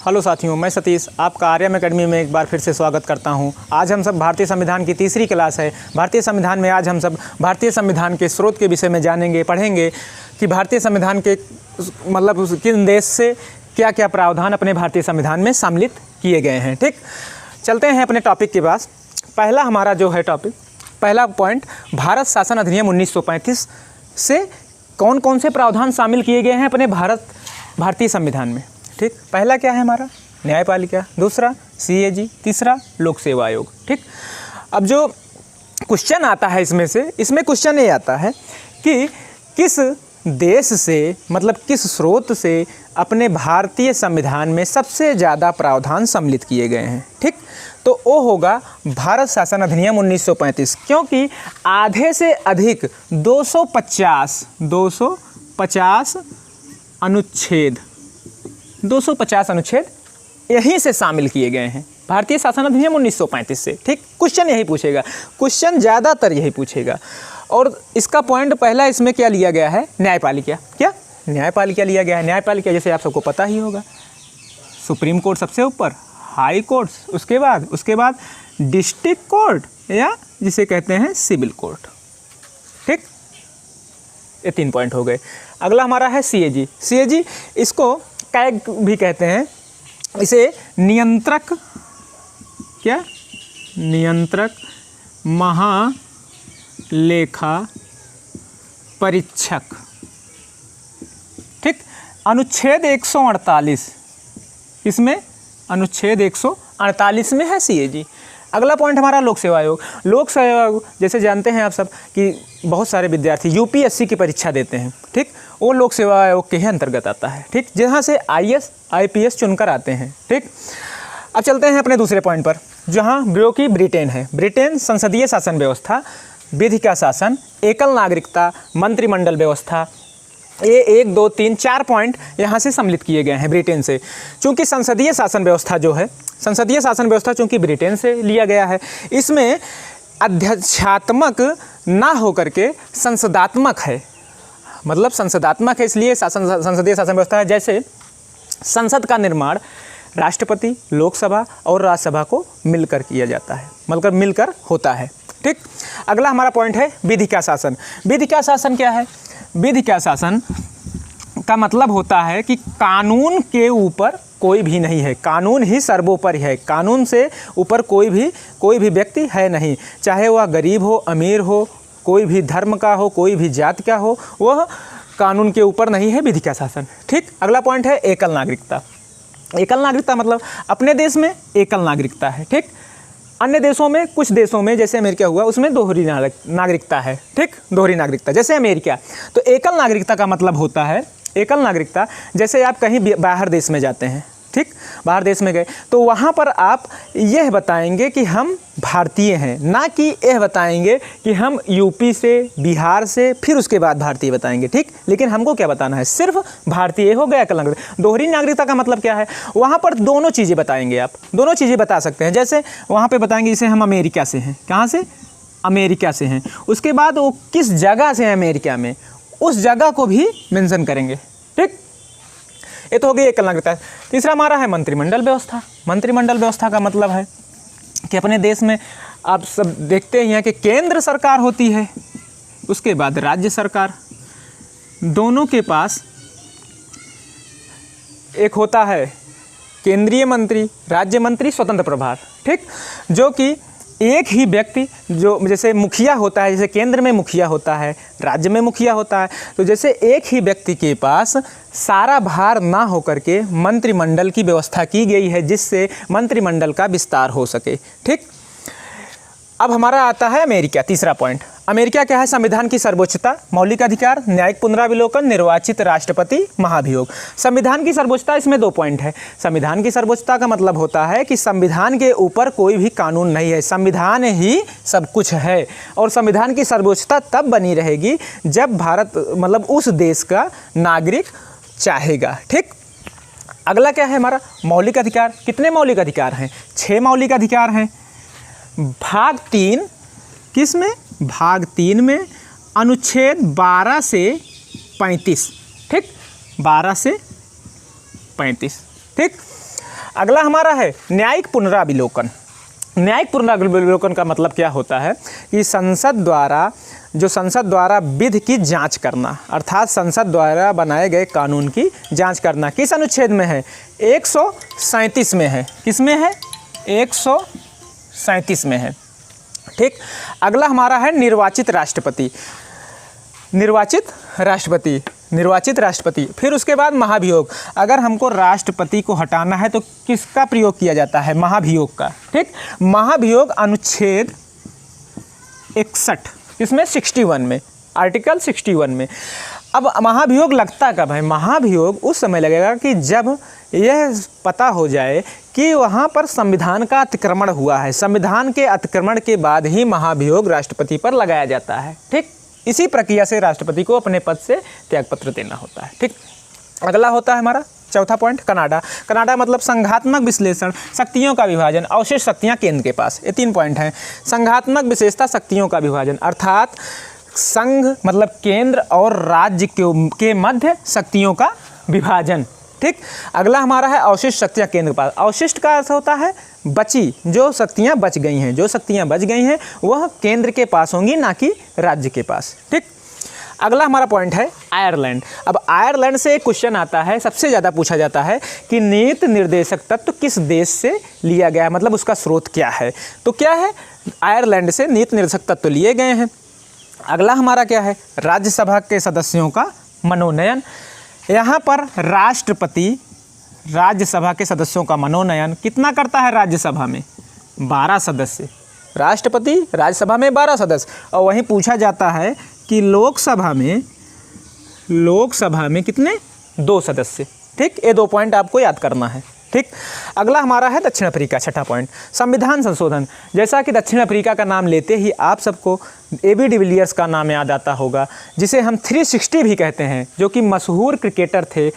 Hello साथियों, मैं सतीश आपका आर्यम एकेडमी में एक बार फिर से स्वागत करता हूं। आज हम सब भारतीय संविधान की तीसरी क्लास है। भारतीय संविधान में आज हम सब भारतीय संविधान के स्रोत के विषय में जानेंगे, पढ़ेंगे कि भारतीय संविधान के मतलब किन देश से क्या क्या प्रावधान अपने भारतीय संविधान में सम्मिलित किए गए हैं। ठीक, चलते हैं अपने टॉपिक के पास। पहला हमारा जो है टॉपिक, पहला पॉइंट, भारत शासन अधिनियम 1935 से कौन कौन से प्रावधान शामिल किए गए हैं अपने भारतीय संविधान में। ठीक, पहला क्या है हमारा, न्यायपालिका, दूसरा CAG, तीसरा लोक सेवा आयोग। ठीक, अब जो क्वेश्चन आता है इसमें क्वेश्चन ये आता है कि किस देश से मतलब किस स्रोत से अपने भारतीय संविधान में सबसे ज़्यादा प्रावधान सम्मिलित किए गए हैं। ठीक, तो वो होगा भारत शासन अधिनियम 1935, क्योंकि आधे से अधिक 250 अनुच्छेद यहीं से शामिल किए गए हैं भारतीय शासन अधिनियम 1935 से। ठीक, क्वेश्चन यही पूछेगा, क्वेश्चन ज़्यादातर यही पूछेगा। और इसका पॉइंट पहला इसमें क्या लिया गया है, न्यायपालिका। क्या न्यायपालिका लिया गया है? न्यायपालिका जैसे आप सबको पता ही होगा, सुप्रीम कोर्ट सबसे ऊपर, हाई कोर्ट उसके बाद डिस्ट्रिक्ट कोर्ट या जिसे कहते हैं सिविल कोर्ट। ठीक, ये 3 पॉइंट हो गए। अगला हमारा है CAG। इसको कैग भी कहते हैं। इसे नियंत्रक महालेखा परीक्षक। ठीक, अनुच्छेद 148, इसमें अनुच्छेद 148 में है CAG। अगला पॉइंट हमारा लोक सेवा आयोग। लोक सेवा आयोग जैसे जानते हैं आप सब कि बहुत सारे विद्यार्थी UPSC की परीक्षा देते हैं। ठीक, वो लोक सेवा आयोग के ही अंतर्गत आता है। ठीक, जहाँ से IAS IPS चुनकर आते हैं। ठीक, अब चलते हैं अपने दूसरे पॉइंट पर, जहाँ जो कि ब्रिटेन है। ब्रिटेन संसदीय शासन व्यवस्था, विधि का शासन, एकल नागरिकता, मंत्रिमंडल व्यवस्था, ये 1 2 3 4 पॉइंट यहाँ से सम्मिलित किए गए हैं ब्रिटेन से। चूँकि संसदीय शासन व्यवस्था चूँकि ब्रिटेन से लिया गया है, इसमें अध्यक्षात्मक ना होकर के संसदात्मक है। मतलब संसदात्मक है, इसलिए संसदीय शासन व्यवस्था है। जैसे संसद का निर्माण राष्ट्रपति, लोकसभा और राज्यसभा को मिलकर किया जाता है, मतलब मिलकर होता है। ठीक, अगला हमारा पॉइंट है विधि का शासन। विधि का शासन क्या है? विधि का शासन का मतलब होता है कि कानून के ऊपर कोई भी नहीं है, कानून ही सर्वोपरि है। कानून से ऊपर कोई भी व्यक्ति है नहीं, चाहे वह गरीब हो, अमीर हो, कोई भी धर्म का हो, कोई भी जाति का हो, वह कानून के ऊपर नहीं है विधि का शासन। ठीक, अगला पॉइंट है एकल नागरिकता। एकल नागरिकता मतलब अपने देश में एकल नागरिकता है। ठीक, अन्य देशों में, कुछ देशों में जैसे अमेरिका हुआ, उसमें दोहरी नागरिकता है। ठीक, दोहरी नागरिकता जैसे अमेरिका। तो एकल नागरिकता का मतलब होता है, एकल नागरिकता जैसे आप कहीं बाहर देश में जाते हैं। ठीक, बाहर देश में गए तो वहाँ पर आप यह बताएंगे कि हम भारतीय हैं, ना कि यह बताएंगे कि हम यूपी से, बिहार से, फिर उसके बाद भारतीय बताएंगे। ठीक, लेकिन हमको क्या बताना है, सिर्फ भारतीय हो गया एकल नागरिकता। दोहरी नागरिकता का मतलब क्या है, वहाँ पर दोनों चीज़ें बताएंगे, आप दोनों चीज़ें बता सकते हैं। जैसे वहाँ पर बताएंगे जैसे हम अमेरिका से हैं, कहाँ से, अमेरिका से हैं, उसके बाद वो किस जगह से हैं अमेरिका में, उस जगह को भी मेंशन करेंगे। ठीक, ये तो हो गई एकल नागरिकता। तीसरा हमारा है मंत्रिमंडल व्यवस्था। मंत्रिमंडल व्यवस्था का मतलब है कि अपने देश में आप सब देखते ही हैं कि केंद्र सरकार होती है, उसके बाद राज्य सरकार, दोनों के पास एक होता है केंद्रीय मंत्री, राज्य मंत्री, स्वतंत्र प्रभार। ठीक, जो कि एक ही व्यक्ति, जो जैसे मुखिया होता है, जैसे केंद्र में मुखिया होता है, राज्य में मुखिया होता है, तो जैसे एक ही व्यक्ति के पास सारा भार ना होकर के मंत्रिमंडल की व्यवस्था की गई है, जिससे मंत्रिमंडल का विस्तार हो सके। ठीक, अब हमारा आता है अमेरिका। तीसरा पॉइंट, अमेरिका क्या है? संविधान की सर्वोच्चता, मौलिक अधिकार, न्यायिक पुनरावलोकन, निर्वाचित राष्ट्रपति, महाभियोग। संविधान की सर्वोच्चता, इसमें 2 पॉइंट है। संविधान की सर्वोच्चता का मतलब होता है कि संविधान के ऊपर कोई भी कानून नहीं है, संविधान ही सब कुछ है। और संविधान की सर्वोच्चता तब बनी रहेगी जब भारत मतलब उस देश का नागरिक चाहेगा। ठीक, अगला क्या है हमारा, मौलिक अधिकार। कितने मौलिक अधिकार हैं? 6 मौलिक अधिकार हैं। भाग 3 किस में? भाग 3 में अनुच्छेद 12 से 35। ठीक, 12 से 35। ठीक, अगला हमारा है न्यायिक पुनराविलोकन। न्यायिक पुनराविलोकन का मतलब क्या होता है कि संसद द्वारा विधि की जांच करना, अर्थात संसद द्वारा बनाए गए कानून की जांच करना। किस अनुच्छेद में है? 137 में है। किस में है? 137 में है। ठीक। अगला हमारा है निर्वाचित राष्ट्रपति। निर्वाचित राष्ट्रपति। फिर उसके बाद महाभियोग। अगर हमको राष्ट्रपति को हटाना है तो किसका प्रयोग किया जाता है? महाभियोग का। ठीक। महाभियोग अनुच्छेद 61, इसमें 61 में, आर्टिकल 61 में। अब महाभियोग लगता कब है? महाभियोग उस समय लगेगा कि जब यह पता हो जाए कि वहाँ पर संविधान का अतिक्रमण हुआ है। संविधान के अतिक्रमण के बाद ही महाभियोग राष्ट्रपति पर लगाया जाता है। ठीक। इसी प्रक्रिया से राष्ट्रपति को अपने पद से त्यागपत्र देना होता है। ठीक। अगला होता है हमारा चौथा पॉइंट कनाडा। कनाडा मतलब संघात्मक विश्लेषण, शक्तियों का विभाजन, अवशेष शक्तियाँ केंद्र के पास। ये 3 पॉइंट हैं। संघात्मक विशेषता, शक्तियों का विभाजन, अर्थात संघ मतलब केंद्र और राज्य के मध्य शक्तियों का विभाजन। ठीक। अगला हमारा है अवशिष्ट शक्तियाँ केंद्र के पास। अवशिष्ट का अर्थ होता है बची, जो शक्तियाँ बच गई हैं, जो शक्तियाँ बच गई हैं वह केंद्र के पास होंगी, ना कि राज्य के पास। ठीक। अगला हमारा पॉइंट है आयरलैंड। अब आयरलैंड से एक क्वेश्चन आता है, सबसे ज़्यादा पूछा जाता है कि नीति निर्देशक तत्व किस देश से लिया गया है, मतलब उसका स्रोत क्या है? तो क्या है? आयरलैंड से नीति निर्देशक तत्व लिए गए हैं। अगला हमारा क्या है? राज्यसभा के सदस्यों का मनोनयन। यहाँ पर राष्ट्रपति राज्यसभा के सदस्यों का मनोनयन कितना करता है? राज्यसभा में 12 सदस्य, राष्ट्रपति राज्यसभा में 12 सदस्य। और वहीं पूछा जाता है कि लोकसभा में कितने? 2 सदस्य। ठीक। ये 2 पॉइंट आपको याद करना है। ठीक। अगला हमारा है दक्षिण अफ्रीका, छठा पॉइंट संविधान संशोधन। जैसा कि दक्षिण अफ्रीका का नाम लेते ही आप सबको AB डिविलियर्स का नाम याद आता होगा, जिसे हम 360 भी कहते हैं, जो कि मशहूर क्रिकेटर थे।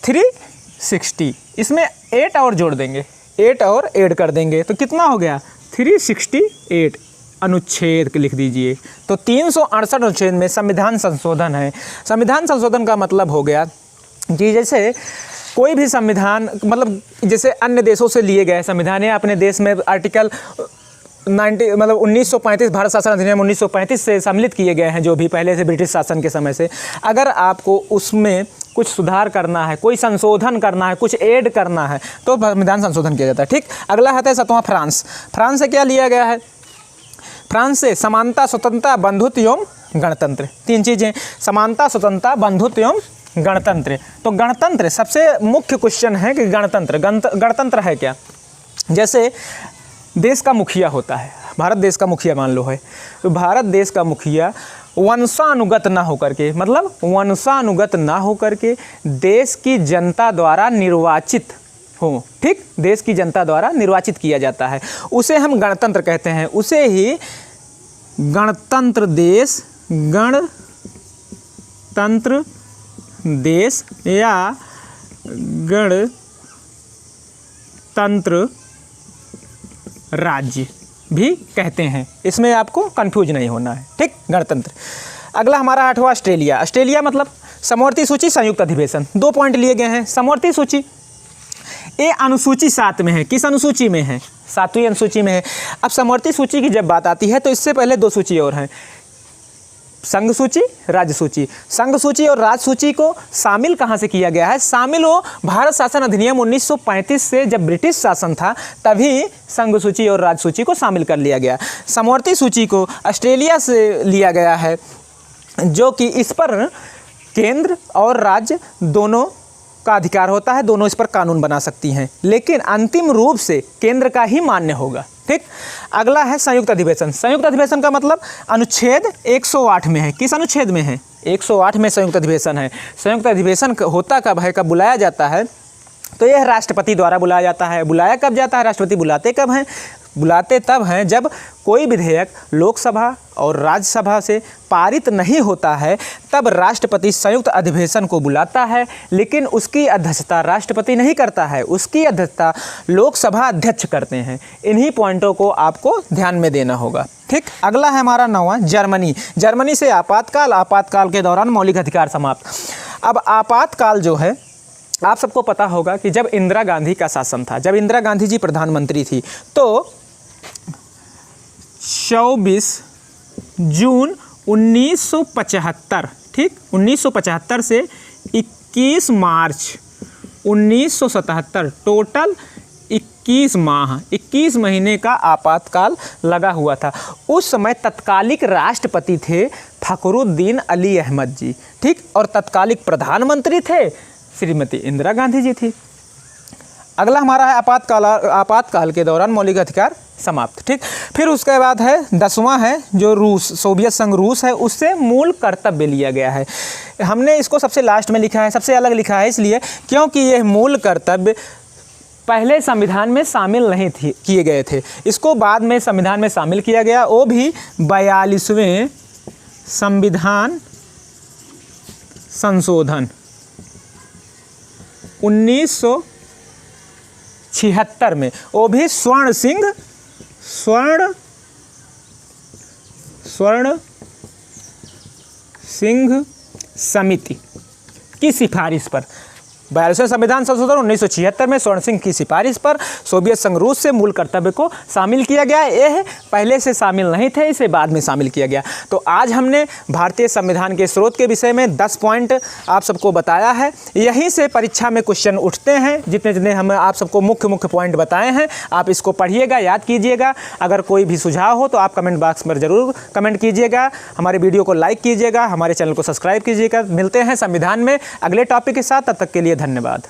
360, इसमें 8 और जोड़ देंगे, 8 और ऐड कर देंगे तो कितना हो गया? 368 अनुच्छेद लिख दीजिए। तो 368 अनुच्छेद में संविधान संशोधन है। संविधान संशोधन का मतलब हो गया कि जैसे कोई भी संविधान, मतलब जैसे अन्य देशों से लिए गए संविधान है, अपने देश में आर्टिकल 1935 भारत शासन अधिनियम 1935 से सम्मिलित किए गए हैं, जो भी पहले से ब्रिटिश शासन के समय से। अगर आपको उसमें कुछ सुधार करना है, कोई संशोधन करना है, कुछ ऐड करना है, तो संविधान संशोधन किया जाता है। ठीक। अगला आता है 7वां फ्रांस। फ्रांस से क्या लिया गया है? फ्रांस से समानता, स्वतंत्रता, बंधुत्व एवं गणतंत्र। 3 चीज़ें, समानता, स्वतंत्रता, बंधुत्व एवं गणतंत्र। तो गणतंत्र सबसे मुख्य क्वेश्चन है कि गणतंत्र है क्या? जैसे देश का मुखिया होता है, भारत देश का मुखिया मान लो है, तो भारत देश का मुखिया वंशानुगत ना होकर के, मतलब वंशानुगत ना होकर के देश की जनता द्वारा निर्वाचित हो। ठीक। देश की जनता द्वारा निर्वाचित किया जाता है, उसे हम गणतंत्र कहते हैं। उसे ही गणतंत्र देश या गणतंत्र राज्य भी कहते हैं। इसमें आपको कंफ्यूज नहीं होना है। ठीक। गणतंत्र। अगला हमारा 8वां ऑस्ट्रेलिया। ऑस्ट्रेलिया मतलब समवर्ती सूची, संयुक्त अधिवेशन। 2 पॉइंट लिए गए हैं। समवर्ती सूची ये अनुसूची 7 में है। किस अनुसूची में है? 7वीं अनुसूची में है। अब समवर्ती सूची की जब बात आती है तो इससे पहले 2 सूची और हैं, संघ सूची, राज्य सूची। संघ सूची और राज्य सूची को शामिल कहाँ से किया गया है? शामिल हो भारत शासन अधिनियम 1935 से, जब ब्रिटिश शासन था तभी संघ सूची और राज्य सूची को शामिल कर लिया गया। समवर्ती सूची को ऑस्ट्रेलिया से लिया गया है, जो कि इस पर केंद्र और राज्य दोनों का अधिकार होता है, दोनों इस पर कानून बना सकती हैं, लेकिन अंतिम रूप से केंद्र का ही मान्य होगा। ठीक। अगला है संयुक्त अधिवेशन। संयुक्त अधिवेशन का मतलब अनुच्छेद 108 में है। किस अनुच्छेद में है? 108 में संयुक्त अधिवेशन है। संयुक्त अधिवेशन होता कब है, कब बुलाया जाता है? तो यह राष्ट्रपति द्वारा बुलाया जाता है। बुलाया कब जाता है? राष्ट्रपति बुलाते कब हैं? बुलाते तब हैं जब कोई विधेयक लोकसभा और राज्यसभा से पारित नहीं होता है, तब राष्ट्रपति संयुक्त अधिवेशन को बुलाता है, लेकिन उसकी अध्यक्षता राष्ट्रपति नहीं करता है, उसकी अध्यक्षता लोकसभा अध्यक्ष करते हैं। इन्हीं पॉइंटों को आपको ध्यान में देना होगा। ठीक। अगला है हमारा 9वां जर्मनी। जर्मनी से आपातकाल। आपातकाल के दौरान मौलिक अधिकार समाप्त। अब आपातकाल जो है आप सबको पता होगा कि जब इंदिरा गांधी का शासन था, जब इंदिरा गांधी जी प्रधानमंत्री थी, तो 24 जून 1975, ठीक, 1975 से 21 मार्च 1977, टोटल 21 महीने का आपातकाल लगा हुआ था। उस समय तत्कालिक राष्ट्रपति थे फखरुद्दीन अली अहमद जी, ठीक, और तत्कालिक प्रधानमंत्री थे श्रीमती इंदिरा गांधी जी थी। अगला हमारा है आपातकाल के दौरान मौलिक अधिकार समाप्त, ठीक। फिर उसके बाद है 10वां है जो रूस, सोवियत संघ रूस है, उससे मूल कर्तव्य लिया गया है। हमने इसको सबसे लास्ट में लिखा है, सबसे अलग लिखा है इसलिए क्योंकि यह मूल कर्तव्य पहले संविधान में शामिल नहीं किए गए थे, इसको बाद में संविधान में शामिल किया गया, वो भी 42वें संविधान संशोधन 1976 में, वो भी स्वर्ण सिंह समिति की सिफारिश पर। 42वें संविधान संशोधन 1976 में स्वर्ण सिंह की सिफारिश पर सोवियत संघ रूस से मूल कर्तव्य को शामिल किया गया। यह पहले से शामिल नहीं थे, इसे बाद में शामिल किया गया। तो आज हमने भारतीय संविधान के स्रोत के विषय में 10 पॉइंट आप सबको बताया है। यहीं से परीक्षा में क्वेश्चन उठते हैं, जितने जितने हम आप सबको मुख्य पॉइंट बताए हैं, आप इसको पढ़िएगा, याद कीजिएगा। अगर कोई भी सुझाव हो तो आप कमेंट बॉक्स में ज़रूर कमेंट कीजिएगा। हमारे वीडियो को लाइक कीजिएगा, हमारे चैनल को सब्सक्राइब कीजिएगा। मिलते हैं संविधान में अगले टॉपिक के साथ, तब तक के लिए धन्यवाद।